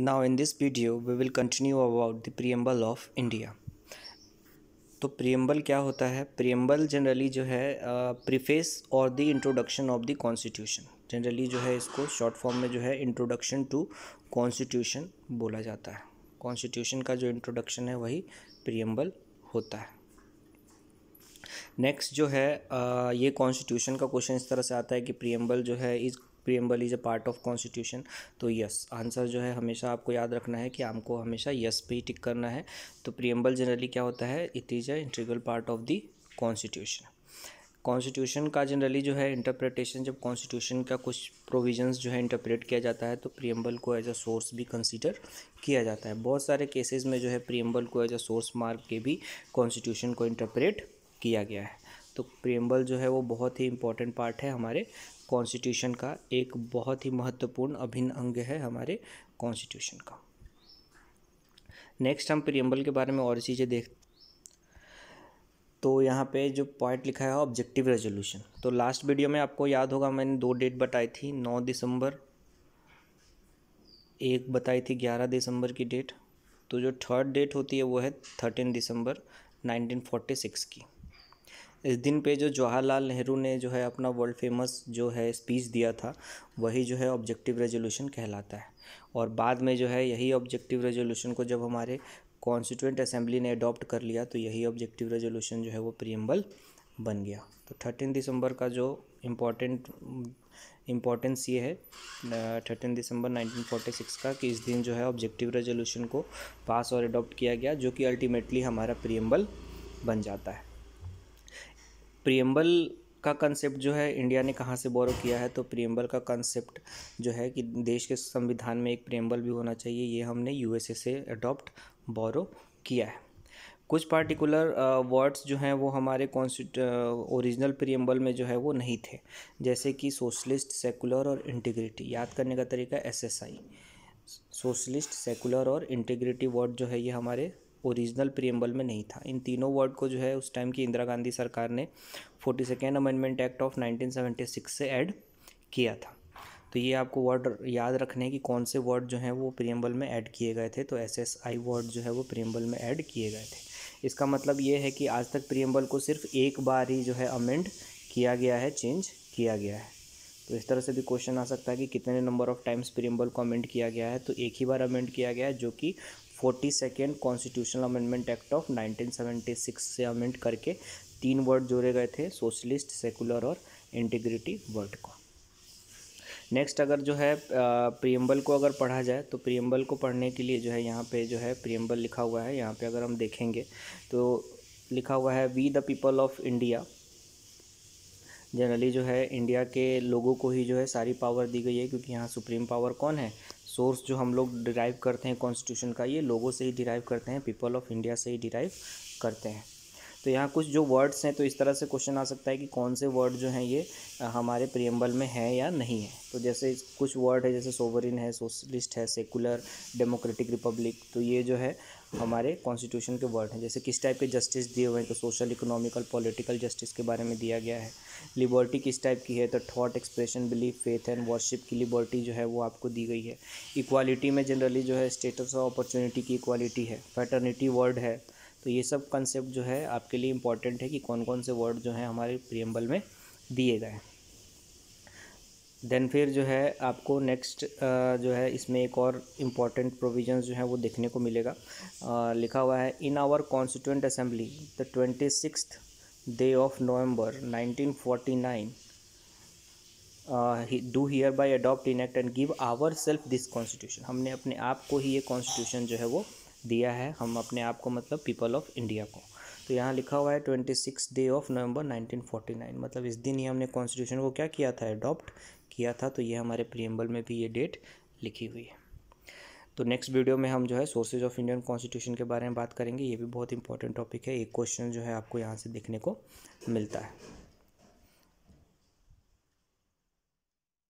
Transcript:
Now in this video we will continue about the preamble of India। तो preamble क्या होता है? Preamble generally जो है प्रीफेस और the introduction of the constitution, generally जो है इसको शॉर्ट फॉर्म में जो है इंट्रोडक्शन टू कॉन्स्टिट्यूशन बोला जाता है। कॉन्स्टिट्यूशन का जो इंट्रोडक्शन है वही प्रियम्बल होता है। नेक्स्ट जो है ये कॉन्स्टिट्यूशन का क्वेश्चन इस तरह से आता है कि प्रियम्बल जो है preamble is a part of constitution. तो यस आंसर जो है हमेशा आपको याद रखना है कि आपको हमेशा यस पे ही टिक करना है। तो प्रियम्बल जनरली क्या होता है? It is a integral part of the constitution. Constitution का जनरली जो है इंटरप्रिटेशन, जब कॉन्स्टिट्यूशन का कुछ प्रोविजंस जो है इंटरप्रेट किया जाता है तो प्रियम्बल को एज अ सोर्स भी कंसीडर किया जाता है। बहुत सारे केसेस में जो है प्रियम्बल को एज अ सोर्स मार्क के भी कॉन्स्टिट्यूशन को इंटरप्रेट किया गया है। तो प्रियम्बल जो है वो बहुत ही इम्पोर्टेंट पार्ट है हमारे कॉन्स्टिट्यूशन का, एक बहुत ही महत्वपूर्ण अभिन्न अंग है हमारे कॉन्स्टिट्यूशन का। नेक्स्ट हम प्रियम्बल के बारे में और चीज़ें देख, तो यहाँ पे जो पॉइंट लिखा है ऑब्जेक्टिव रेजोल्यूशन। तो लास्ट वीडियो में आपको याद होगा मैंने 2 डेट बताई थी, 9 दिसंबर, एक बताई थी 11 दिसंबर की डेट। तो जो थर्ड डेट होती है वो है 13 दिसंबर 1946 की। इस दिन पे जो जवाहरलाल नेहरू ने जो है अपना वर्ल्ड फेमस जो है स्पीच दिया था वही जो है ऑब्जेक्टिव रेजोल्यूशन कहलाता है। और बाद में जो है यही ऑब्जेक्टिव रेजोल्यूशन को जब हमारे कॉन्स्टिट्यूएंट असेंबली ने अडॉप्ट कर लिया तो यही ऑब्जेक्टिव रेजोल्यूशन जो है वो प्रियम्बल बन गया। तो 13 दिसंबर का जो इम्पोर्टेंस ये है 13 दिसंबर 1946 का कि इस दिन जो है ऑब्जेक्टिव रेजोल्यूशन को पास और अडॉप्ट किया गया, जो कि अल्टीमेटली हमारा प्रियम्बल बन जाता है। प्रियम्बल का कंसेप्ट जो है इंडिया ने कहाँ से बोरो किया है? तो प्रियम्बल का कंसेप्ट जो है कि देश के संविधान में एक प्रियम्बल भी होना चाहिए, ये हमने यूएसए से अडॉप्ट बोरो किया है। कुछ पार्टिकुलर वर्ड्स जो हैं वो हमारे ओरिजिनल प्रियम्बल में जो है वो नहीं थे, जैसे कि सोशलिस्ट, सेकुलर और इंटीग्रिटी। याद करने का तरीका SSI, सोशलिस्ट, सेकुलर और इंटीग्रिटी वर्ड जो है ये हमारे ओरिजिनल प्रियम्बल में नहीं था। इन तीनों वर्ड को जो है उस टाइम की इंदिरा गांधी सरकार ने 42nd अमेंडमेंट एक्ट ऑफ 1976 से ऐड किया था। तो ये आपको वर्ड याद रखने हैं कि कौन से वर्ड जो हैं वो प्रियम्बल में ऐड किए गए थे। तो SSI वर्ड जो है वो प्रियम्बल में ऐड किए गए थे। इसका मतलब ये है कि आज तक प्रियम्बल को सिर्फ एक बार ही जो है अमेंड किया गया है, चेंज किया गया है। तो इस तरह से भी क्वेश्चन आ सकता है कि कितने नंबर ऑफ टाइम्स प्रियम्बल को अमेंड किया गया है? तो एक ही बार अमेंड किया गया है, जो कि 42nd constitutional amendment act of 1976 से अमेंड करके 3 वर्ड जोड़े गए थे, सोशलिस्ट, सेकुलर और इंटीग्रिटी वर्ड को। नेक्स्ट अगर जो है प्रियम्बल को अगर पढ़ा जाए तो प्रियम्बल को पढ़ने के लिए जो है यहाँ पे जो है प्रियम्बल लिखा हुआ है, यहाँ पे अगर हम देखेंगे तो लिखा हुआ है we the people of India. Generally जो है इंडिया के लोगों को ही जो है सारी पावर दी गई है, क्योंकि यहाँ सुप्रीम पावर कौन है? सोर्स जो हम लोग डिराइव करते हैं कॉन्स्टिट्यूशन का, ये लोगों से ही डिराइव करते हैं, पीपल ऑफ इंडिया से ही डिराइव करते हैं। तो यहाँ कुछ जो वर्ड्स हैं, तो इस तरह से क्वेश्चन आ सकता है कि कौन से वर्ड जो हैं ये हमारे प्रियम्बल में है या नहीं है। तो जैसे कुछ वर्ड है, जैसे सोवरिन है, सोशलिस्ट है, सेकुलर, डेमोक्रेटिक, रिपब्लिक, तो ये जो है हमारे कॉन्स्टिट्यूशन के वर्ड हैं। जैसे किस टाइप के जस्टिस दिए हुए हैं, तो सोशल, इकोनॉमिकल, पॉलिटिकल जस्टिस के बारे में दिया गया है। लिबर्टी किस टाइप की है? तो thought, expression, belief, faith and worship की लिबर्टी जो है वो आपको दी गई है। इक्वालिटी में जनरली जो है स्टेटस ऑफ अपॉर्चुनिटी की इक्वालिटी है। फैटर्निटी वर्ड है। तो ये सब कंसेप्ट जो है आपके लिए इम्पॉर्टेंट है कि कौन कौन से वर्ड जो हैं हमारे प्रियम्बल में दिए गए हैं। देन फिर जो है आपको नेक्स्ट जो है इसमें एक और इम्पॉर्टेंट प्रोविजंस जो है वो देखने को मिलेगा। लिखा हुआ है in our constituent assembly the 26th day of November 1949 do hereby adopt enact and give ourselves this constitution. हमने अपने आप को ही ये कॉन्स्टिट्यूशन जो है वो दिया है, हम अपने आप को मतलब पीपल ऑफ इंडिया को। तो यहाँ लिखा हुआ है 26 day of November 1949, मतलब इस दिन ही हमने कॉन्स्टिट्यूशन को क्या किया था? अडॉप्ट किया था। तो ये हमारे प्रियम्बल में भी ये डेट लिखी हुई है। तो नेक्स्ट वीडियो में हम जो है सोर्सेज ऑफ इंडियन कॉन्स्टिट्यूशन के बारे में बात करेंगे। ये भी बहुत इंपॉर्टेंट टॉपिक है, एक क्वेश्चन जो है आपको यहाँ से देखने को मिलता है।